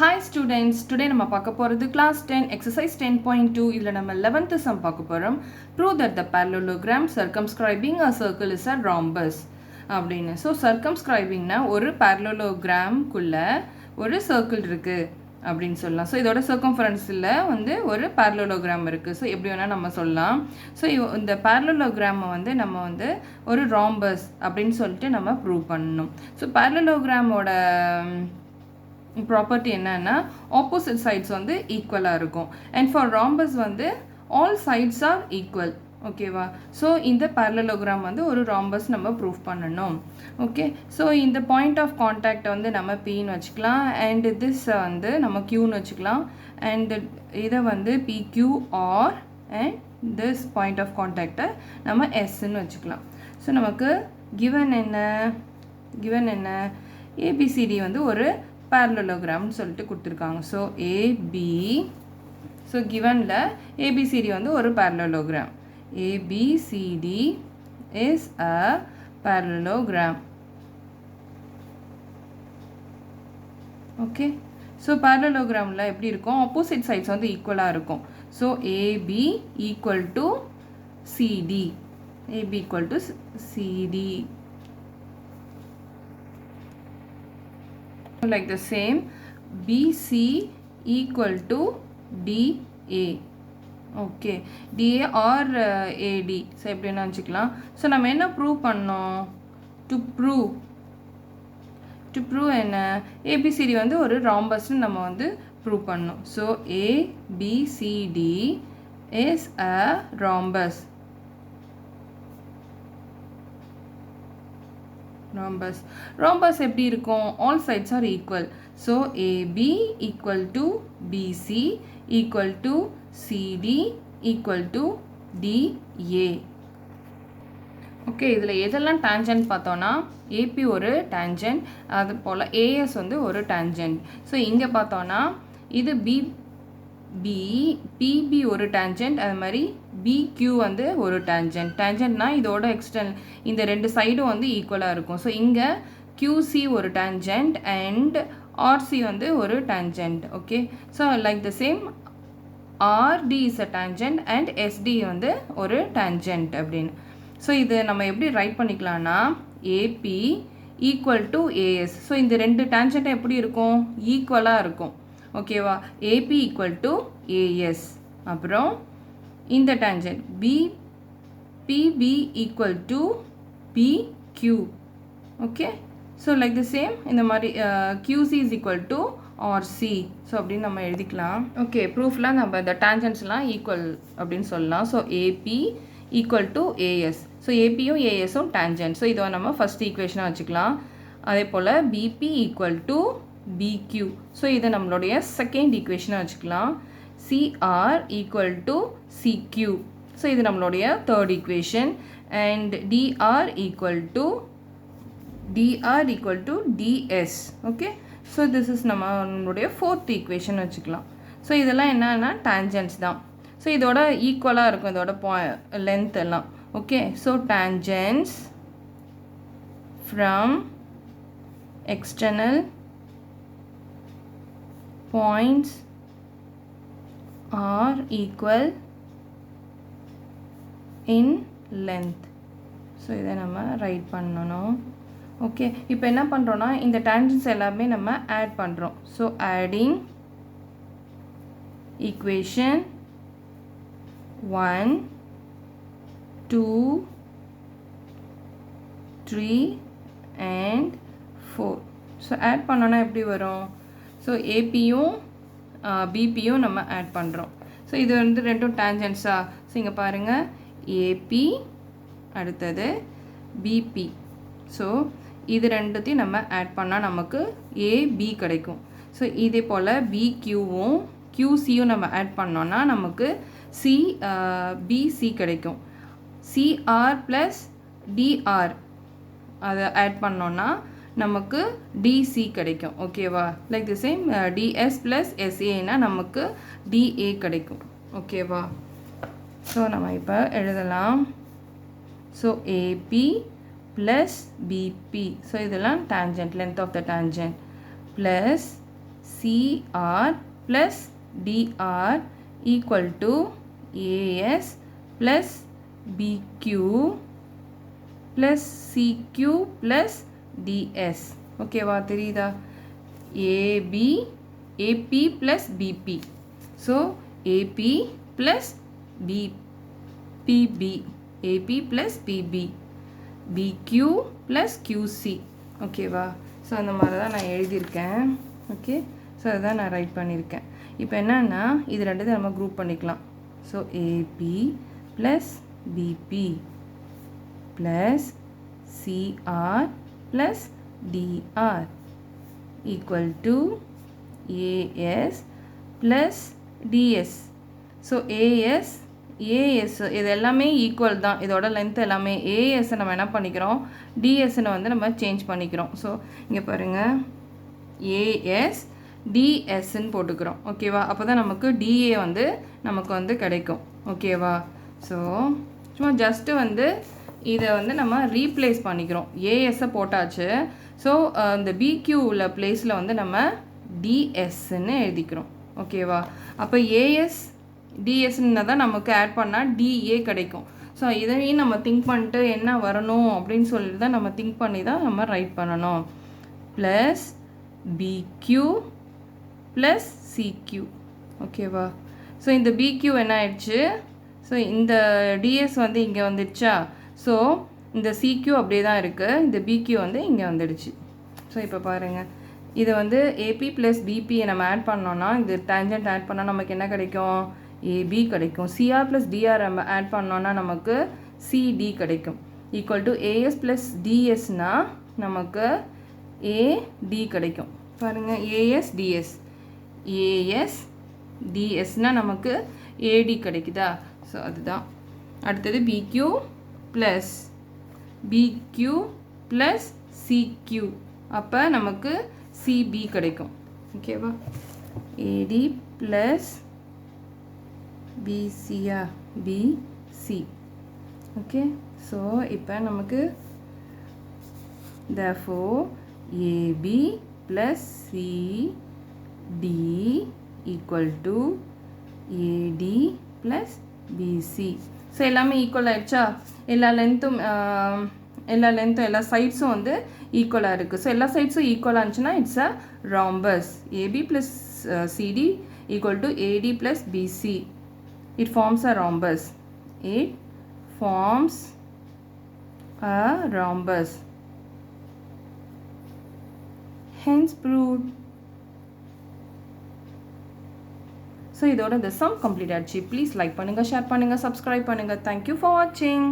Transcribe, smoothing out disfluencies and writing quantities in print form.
Hi students, today நம்ம பார்க்க போறது class 10 exercise 10.2 இதுல நம்ம 11th sum பார்க்க போறோம். Prove that the parallelogram circumscribing a circle is a rhombus அப்படினு. So circumscribingனா ஒரு parallelogram குள்ள ஒரு circle இருக்கு அப்படினு சொல்லலாம். So இதோட circumferenceல வந்து ஒரு parallelogram இருக்கு. So எப்படி வேணா நம்ம சொல்லலாம். So இந்த parallelogram வந்து நம்ம வந்து ஒரு rhombus அப்படினு சொல்லிட்டு நம்ம prove பண்ணனும். So parallelogram ஓட property என்னன்னா opposite sides வந்து ஈக்குவலா இருக்கும் and for rhombus வந்து all sides are equal ஓகேவா so இந்த parallelogram வந்து ஒரு rhombus நம்ம prove பண்ணனும் ஓகே so இந்த point of contact வந்து நம்ம p ன்னு வச்சுக்கலாம் and this வந்து நம்ம q ன்னு வச்சுக்கலாம் and இத வந்து pq or and this point of contact நம்ம s ன்னு வச்சுக்கலாம் so நமக்கு given என்ன abcd வந்து ஒரு parallelogram சொல்லிட்டு கொடுத்திருக்காங்க so AB so givenல ABCD வந்து ஒரு parallelogram ABCD is a parallelogram okay so parallelogramல எப்படி இருக்கும் opposite sides வந்து ஈக்குவலா இருக்கும் so AB equal to CD AB equal to CD like the same BC equal to DA okay DA or AD so எப்படினா வச்சுக்கலாம் so நம்ம என்ன prove பண்ணோம் to prove என்ன ABCD வந்து ஒரு rhombus னு நம்ம வந்து prove பண்ணோம் so ABCD is a rhombus rhombus எப்படி இருக்கும் all sides are equal so AB equal to BC equal to CD equal to DA okay இதில் எதெல்லாம் tangent பார்த்தோன்னா AP ஒரு tangent அது போல் AS வந்து ஒரு tangent ஸோ இங்கே பார்த்தோன்னா இது PB ஒரு tangent அது மாதிரி BQ வந்து ஒரு tangentனா இதோட எக்ஸ்டர்னல் இந்த ரெண்டு சைடும் வந்து ஈக்குவலாக இருக்கும் ஸோ இங்கே QC ஒரு tangent and RC வந்து ஒரு tangent okay so like the same RD is a tangent and SD வந்து ஒரு tangent அப்படின்னு ஸோ இது நம்ம எப்படி ரைட் பண்ணிக்கலாம்னா AP equal to AS so இந்த ரெண்டு tangent எப்படி இருக்கும் ஈக்குவலாக இருக்கும் ஓகேவா AP equal to AS அப்புறம் இந்த tangent PB equal to BQ okay so like the same இந்த மாதிரி QC is equal to RC so அப்படின்னு நம்ம எழுதிக்கலாம் okay proofல நம்ம இந்த tangentsலாம் equal அப்படின்னு சொல்லலாம் so AP equal to AS so AP யும் AS யும் tangent so இதை நம்ம first equation வச்சுக்கலாம் அதே போல் BP equal to BQ so இதை நம்மளுடைய செகண்ட் ஈக்குவேஷனை வச்சுக்கலாம் CR equal to CQ so இது நம்மளுடைய third equation and DR equal to DS okay so this is நம்மளுடைய ஃபோர்த் ஈக்குவேஷன் வச்சுக்கலாம் so இதெல்லாம் என்னன்னா tangents தான் so இதோட ஈக்குவலாக இருக்கும் இதோட லென்த் எல்லாம் okay so tangents from external points are equal in length so இதை நம்ம ரைட் பண்ணணும் ஓகே இப்போ என்ன பண்ணுறோன்னா இந்த tangents எல்லாமே நம்ம ஆட் பண்ணுறோம் so adding equation 1 2 3 and 4 so add பண்ணோன்னா எப்படி வரும் ஸோ ஏபியும் பிபியும் நம்ம ஆட் பண்ணுறோம் ஸோ இது வந்து ரெண்டும் டேஞ்சன்ஸா ஸோ இங்கே பாருங்கள் ஏபி அடுத்தது பிபி ஸோ இது ரெண்டுத்தையும் நம்ம ஆட் பண்ணால் நமக்கு ஏபி கிடைக்கும் ஸோ இதே போல் பிக்யூவும் கியூசியும் நம்ம ஆட் பண்ணோன்னா நமக்கு பிசி கிடைக்கும் சிஆர் ப்ளஸ் டிஆர் அதை ஆட் பண்ணோன்னா நமக்கு DC கிடைக்கும் ஓகேவா like the same DS plus SAனா நமக்கு DA கிடைக்கும் ஓகேவா ஸோ நம்ம இப்போ எழுதலாம் so AP plus BP so இதெல்லாம் tangent length of the tangent plus CR plus DR equal to AS plus BQ plus CQ plus DS. ஓகேவா தெரியுதா? AP plus BP. So AP plus PB. AP plus PB. BQ plus QC. ஓகேவா? So அந்த மாதிரி தான் நான் எழுதியிருக்கேன். Okay, so அதுதான் நான் ரைட் பண்ணியிருக்கேன். இப்போ என்னன்னா இது ரெண்டுத்தையும் நம்ம குரூப் பண்ணிக்கலாம். So AP plus BP plus CR plus DR equal to AS plus DS. So AS இது எல்லாமே ஈக்குவல் தான். இதோட லென்த் எல்லாமே ஏஎஸ்ஸை நம்ம என்ன பண்ணிக்கிறோம், டிஎஸ்ன்னு வந்து நம்ம சேஞ்ச் பண்ணிக்கிறோம். ஸோ இங்கே பாருங்கள், ஏஎஸ் டிஎஸ்ன்னு போட்டுக்கிறோம். ஓகேவா? அப்போ தான் நமக்கு டிஏ வந்து நமக்கு வந்து கிடைக்கும். ஓகேவா? ஸோ சும்மா ஜஸ்ட்டு வந்து இதை வந்து நம்ம ரீப்ளேஸ் பண்ணிக்கிறோம். ஏஎஸ்ஸை போட்டாச்சு. ஸோ இந்த பிக்யூ உள்ள பிளேஸில் வந்து நம்ம டிஎஸ்ன்னு எழுதிக்கிறோம். ஓகேவா? அப்போ ஏஎஸ் டிஎஸ்ன்னு தான் நமக்கு ஆட் பண்ணால் டிஏ கிடைக்கும். ஸோ இதையும் நம்ம திங்க் பண்ணிட்டு என்ன வரணும் அப்படின்னு சொல்லிட்டு தான் நம்ம திங்க் பண்ணி தான் நம்ம ரைட் பண்ணணும். Plus பிக்யூ plus சிக்யூ. ஓகேவா? ஸோ இந்த பிக்யூ என்ன ஆயிடுச்சு, ஸோ இந்த டிஎஸ் வந்து இங்கே வந்துடுச்சா. ஸோ இந்த சிக்யூ அப்படியே தான் இருக்குது, இந்த பிக்யூ வந்து இங்கே வந்துடுச்சு. ஸோ இப்போ பாருங்கள், இதை வந்து ஏபி ப்ளஸ் பிபியை நம்ம ஆட் பண்ணோன்னா, இது டேஞ்சன்ட் ஆட் பண்ணால் நமக்கு என்ன கிடைக்கும், ஏபி கிடைக்கும். சிஆர் ப்ளஸ் டிஆர் நம்ம ஆட் பண்ணோன்னா நமக்கு சிடி கிடைக்கும். ஈக்குவல் டு ஏஎஸ் ப்ளஸ் டிஎஸ்னால் நமக்கு ஏடி கிடைக்கும். பாருங்கள், ஏஎஸ் டிஎஸ்னால் நமக்கு ஏடி கிடைக்குதா. ஸோ அதுதான். அடுத்தது பிக்யூ ப்ளஸ் சிக்யூ, அப்போ நமக்கு சிபி கிடைக்கும். ஓகேவா? ஏடி ப்ளஸ் பிசியா பிசி. ஓகே, ஸோ இப்போ நமக்கு therefore AB plus CD equal to AD plus BC. So எல்லாமே ஈக்குவல் ஆகிடுச்சா. எல்லா லென்த்தும் எல்லா சைட்ஸும் வந்து ஈக்குவலாக இருக்குது. ஸோ எல்லா சைட்ஸும் ஈக்குவலாக இருந்துச்சுன்னா it's a rhombus. AB plus CD equal to AD plus BC. It forms a rhombus. It forms a rhombus. Hence proved. So இதோட the sum complete ஆச்சு. Please like பண்ணுங்க, share பண்ணுங்க, subscribe பண்ணுங்க. Thank you for watching.